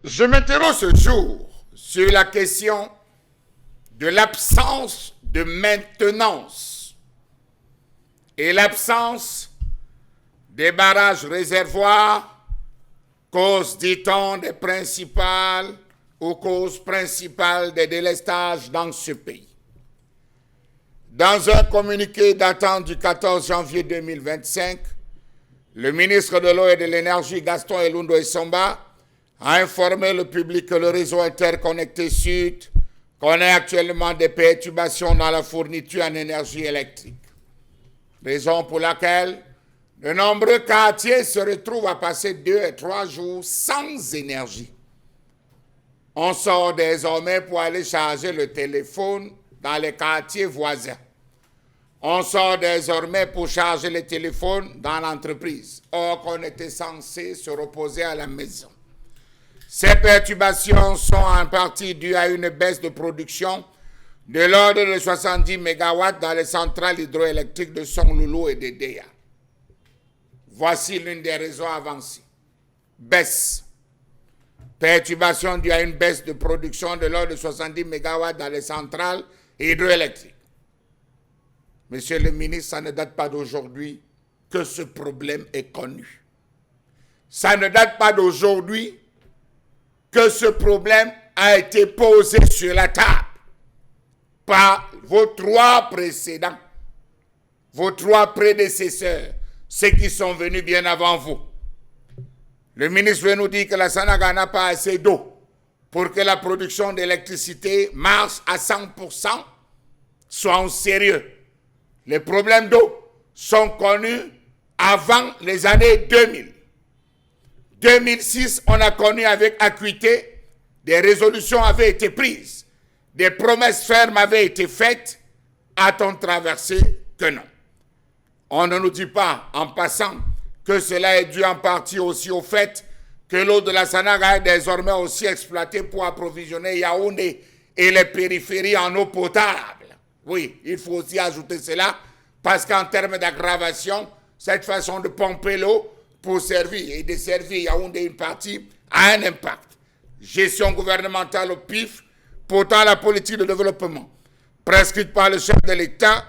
Je m'interroge ce jour sur la question de l'absence de maintenance et l'absence des barrages réservoirs, cause, dit-on, des principales ou cause principale des délestages dans ce pays. Dans un communiqué datant du 14 janvier 2025, le ministre de l'Eau et de l'Énergie, Gaston Elundo Essomba, a informé le public que le réseau interconnecté Sud connaît actuellement des perturbations dans la fourniture en énergie électrique. Raison pour laquelle de nombreux quartiers se retrouvent à passer 2 et 3 jours sans énergie. On sort désormais pour aller charger le téléphone dans les quartiers voisins. On sort désormais pour charger le téléphone dans l'entreprise, or qu'on était censé se reposer à la maison. Ces perturbations sont en partie dues à une baisse de production de l'ordre de 70 MW dans les centrales hydroélectriques de Songloulou et de Déa. Voici l'une des raisons avancées. Baisse. Perturbation due à une baisse de production de l'ordre de 70 MW dans les centrales hydroélectriques. Monsieur le ministre, ça ne date pas d'aujourd'hui que ce problème est connu. Ça ne date pas d'aujourd'hui que ce problème a été posé sur la table par vos 3 précédents, vos 3 prédécesseurs, ceux qui sont venus bien avant vous. Le ministre veut nous dire que la Sanaga n'a pas assez d'eau pour que la production d'électricité marche à 100%. Soyons sérieux. Les problèmes d'eau sont connus avant les années 2000. 2006, on a connu avec acuité, des résolutions avaient été prises, des promesses fermes avaient été faites. A-t-on traversé que non? On ne nous dit pas, en passant, que cela est dû en partie aussi au fait que l'eau de la Sanaga est désormais aussi exploitée pour approvisionner Yaoundé et les périphéries en eau potable. Oui, il faut aussi ajouter cela, parce qu'en termes d'aggravation, cette façon de pomper l'eau pour servir et desservir Yaoundé une partie a un impact. Gestion gouvernementale au pif, pourtant la politique de développement prescrite par le chef de l'État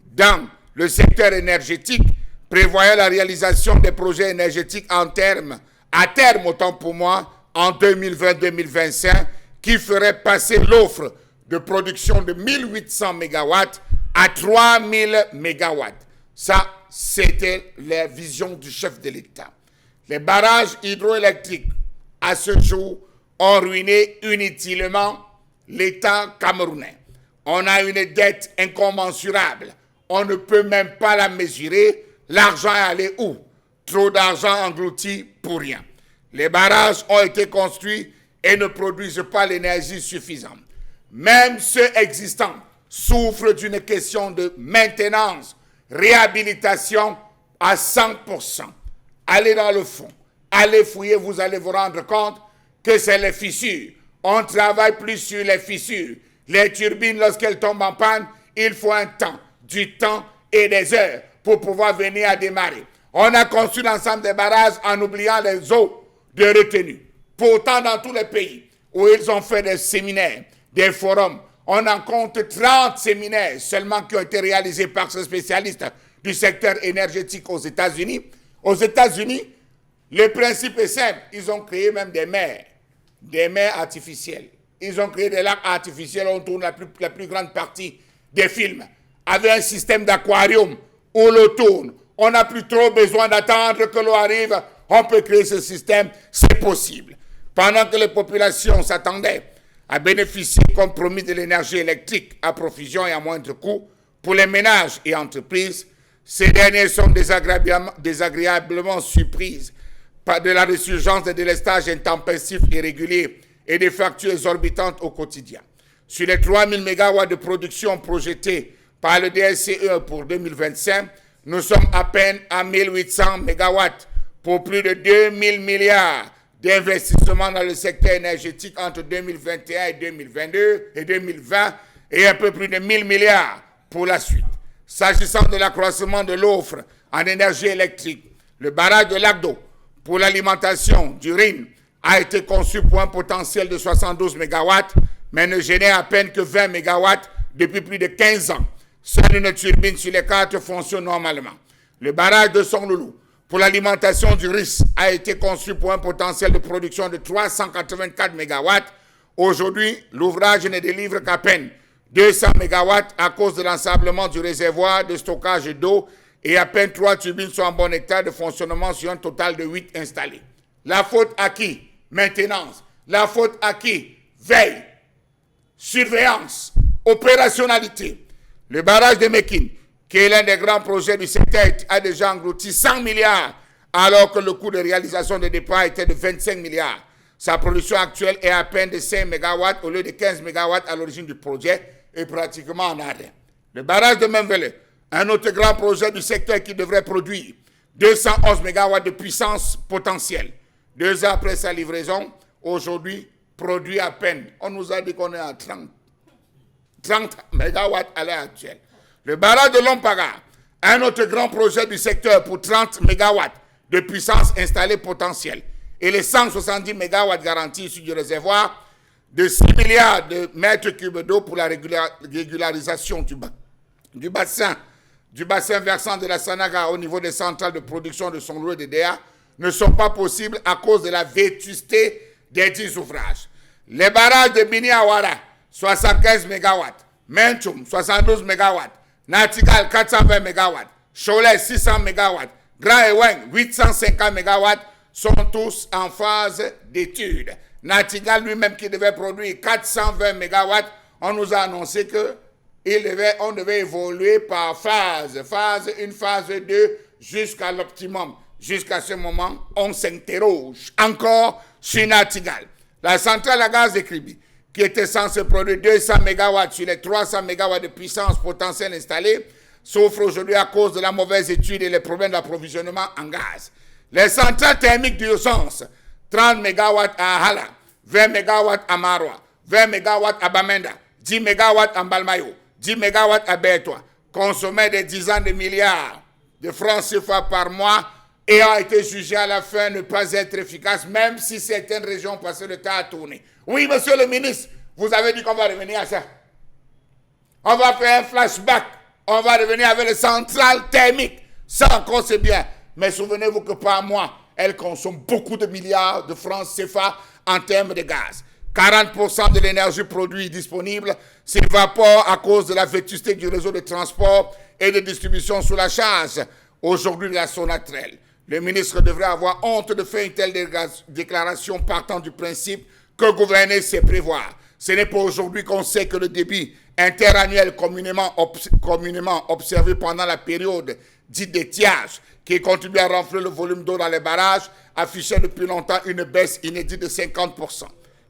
dans le secteur énergétique prévoyait la réalisation des projets énergétiques à terme, autant pour moi, en 2020-2025, qui ferait passer l'offre de production de 1800 MW à 3000 MW. Ça, c'était la vision du chef de l'État. Les barrages hydroélectriques, à ce jour, ont ruiné inutilement l'État camerounais. On a une dette incommensurable. On ne peut même pas la mesurer. L'argent est allé où? Trop d'argent englouti pour rien. Les barrages ont été construits et ne produisent pas l'énergie suffisante. Même ceux existants souffrent d'une question de maintenance, réhabilitation à 100%. Allez dans le fond, allez fouiller, vous allez vous rendre compte que c'est les fissures. On ne travaille plus sur les fissures. Les turbines, lorsqu'elles tombent en panne, il faut un temps, du temps et des heures pour pouvoir venir à démarrer. On a construit l'ensemble des barrages en oubliant les eaux de retenue. Pourtant, dans tous les pays où ils ont fait des séminaires, des forums, on en compte 30 séminaires seulement qui ont été réalisés par ces spécialistes du secteur énergétique aux États-Unis. Aux États-Unis, le principe est simple. Ils ont créé même des mers artificielles. Ils ont créé des lacs artificiels, on tourne la plus grande partie des films, avec un système d'aquarium où l'eau tourne. On n'a plus trop besoin d'attendre que l'eau arrive. On peut créer ce système, c'est possible. Pendant que les populations s'attendaient à bénéficier comme promis de l'énergie électrique à profusion et à moindre coût, pour les ménages et entreprises, ces derniers sont désagréablement surprises par de la résurgence des délestages intempestifs et réguliers et des factures exorbitantes au quotidien. Sur les 3000 MW de production projetés par le DSCE pour 2025, nous sommes à peine à 1800 MW pour plus de 2000 milliards d'investissements dans le secteur énergétique entre 2021 et 2022 et 2020 et un peu plus de 1000 milliards pour la suite. S'agissant de l'accroissement de l'offre en énergie électrique, le barrage de Lac d'eau pour l'alimentation du RIN a été conçu pour un potentiel de 72 MW, mais ne génère à peine que 20 MW depuis plus de 15 ans. Seule une turbine sur les 4 fonctionne normalement. Le barrage de Songloulou, pour l'alimentation du RIS, a été conçu pour un potentiel de production de 384 MW. Aujourd'hui, l'ouvrage ne délivre qu'à peine 200 MW à cause de l'ensablement du réservoir de stockage d'eau et à peine 3 turbines sont en bon état de fonctionnement sur un total de 8 installées. La faute à qui? Maintenance. La faute à qui? Veille, surveillance, opérationnalité. Le barrage de Mékine, qui est l'un des grands projets du secteur, a déjà englouti 100 milliards, alors que le coût de réalisation de départ était de 25 milliards. Sa production actuelle est à peine de 5 MW au lieu de 15 MW à l'origine du projet et pratiquement en arrêt. Le barrage de Mambélé, un autre grand projet du secteur qui devrait produire 211 MW de puissance potentielle. 2 ans après sa livraison, aujourd'hui, produit à peine. On nous a dit qu'on est à 30 MW à l'heure actuelle. Le barrage de Lompaga, un autre grand projet du secteur pour 30 MW de puissance installée potentielle. Et les 170 MW garantis issus du réservoir de 6 milliards de mètres cubes d'eau pour la régularisation du bassin versant de la Sanaga au niveau des centrales de production de Songloulou et de DEA ne sont pas possibles à cause de la vétusté des 10 ouvrages. Les barrages de Bini-Awara, 75 MW, Menchum, 72 MW, Natigal, 420 MW, Cholet, 600 MW, Grand Eweng, 850 MW, sont tous en phase d'étude. Natigal lui-même qui devait produire 420 MW, on nous a annoncé qu'on devait évoluer par phase. Phase 1, phase 2, jusqu'à l'optimum. Jusqu'à ce moment, on s'interroge encore sur Natigal. La centrale à gaz de Kribi, qui était censée produire 200 MW sur les 300 MW de puissance potentielle installée, souffre aujourd'hui à cause de la mauvaise étude et les problèmes d'approvisionnement en gaz. Les centrales thermiques d'urgence, 30 MW à Hala, 20 MW à Marwa, 20 MW à Bamenda, 10 MW à Mbalmayo, 10 MW à Bertois, consommaient des dizaines de milliards de francs CFA par mois et ont été jugés à la fin ne pas être efficaces, même si certaines régions passaient le temps à tourner. Oui, monsieur le ministre, vous avez dit qu'on va revenir à ça. On va faire un flashback. On va revenir avec les centrales thermiques. Ça encore, c'est bien. Mais souvenez-vous que par mois, elles consomment beaucoup de milliards de francs CFA en termes de gaz. 40% de l'énergie produite disponible s'évapore à cause de la vétusté du réseau de transport et de distribution sous la charge. Aujourd'hui, la Sonatrel. Le ministre devrait avoir honte de faire une telle déclaration partant du principe que gouverner, c'est prévoir. Ce n'est pas aujourd'hui qu'on sait que le débit interannuel communément observé pendant la période dite d'étiage, qui contribue à renflouer le volume d'eau dans les barrages, affichait depuis longtemps une baisse inédite de 50%.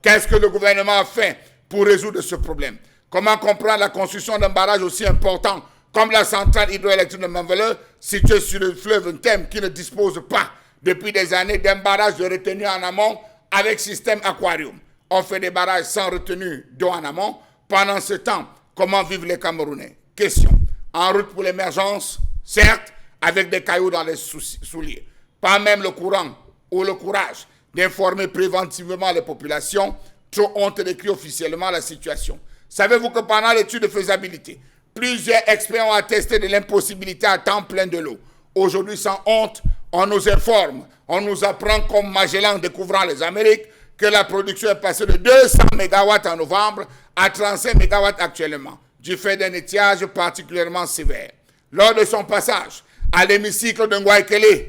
Qu'est-ce que le gouvernement a fait pour résoudre ce problème? Comment comprendre la construction d'un barrage aussi important comme la centrale hydroélectrique de Mambélé, située sur le fleuve Ntem, qui ne dispose pas depuis des années d'un barrage de retenue en amont avec système aquarium? On fait des barrages sans retenue d'eau en amont. Pendant ce temps, comment vivent les Camerounais? Question. En route pour l'émergence, certes, avec des cailloux dans les souliers. Pas même le courant ou le courage d'informer préventivement les populations. Trop honte décrit officiellement la situation. Savez-vous que pendant l'étude de faisabilité, plusieurs experts ont attesté de l'impossibilité à temps plein de l'eau. Aujourd'hui, sans honte, on nous informe, on nous apprend comme Magellan découvrant les Amériques que la production est passée de 200 MW en novembre à 35 MW actuellement, du fait d'un étiage particulièrement sévère. Lors de son passage à l'hémicycle de Ngouaikele,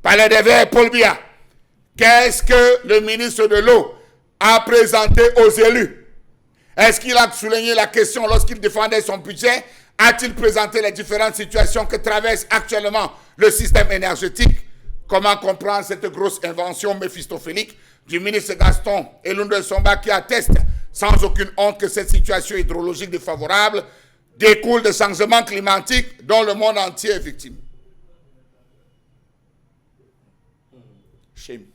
Palais des Verts, Paul Biya, qu'est-ce que le ministre de l'eau a présenté aux élus? Est-ce qu'il a souligné la question lorsqu'il défendait son budget? A-t-il présenté les différentes situations que traverse actuellement le système énergétique? Comment comprendre cette grosse invention méphistophélique du ministre Gaston Elundwe Somba qui atteste sans aucune honte que cette situation hydrologique défavorable découle de changements climatiques dont le monde entier est victime? Shame.